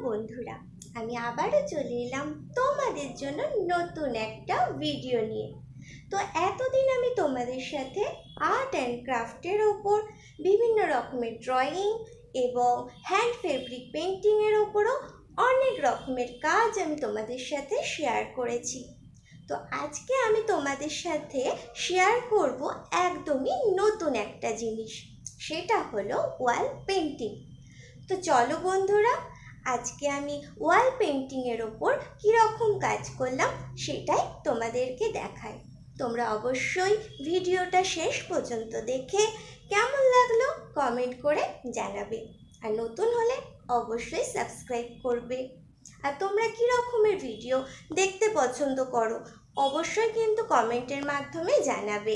বন্ধুরা, আমি আবারও চলে এলাম তোমাদের জন্য নতুন একটা ভিডিও নিয়ে। তো এতদিন আমি তোমাদের সাথে আর্ট অ্যান্ড ক্রাফটের ওপর বিভিন্ন রকমের ড্রয়িং এবং হ্যান্ড ফেব্রিক পেন্টিংয়ের ওপরও অনেক রকমের কাজ আমি তোমাদের সাথে শেয়ার করেছি। তো আজকে আমি তোমাদের সাথে শেয়ার করব একদমই নতুন একটা জিনিস, সেটা হলো ওয়াল পেন্টিং। তো চলো বন্ধুরা, আজকে আমি ওয়াল পেন্টিংয়ের ওপর কীরকম কাজ করলাম সেটাই তোমাদেরকে দেখাই। তোমরা অবশ্যই ভিডিওটা শেষ পর্যন্ত দেখে কেমন লাগলো কমেন্ট করে জানাবে, আর নতুন হলে অবশ্যই সাবস্ক্রাইব করবে। আর তোমরা কী রকমের ভিডিও দেখতে পছন্দ করো অবশ্যই কিন্তু কমেন্টের মাধ্যমে জানাবে।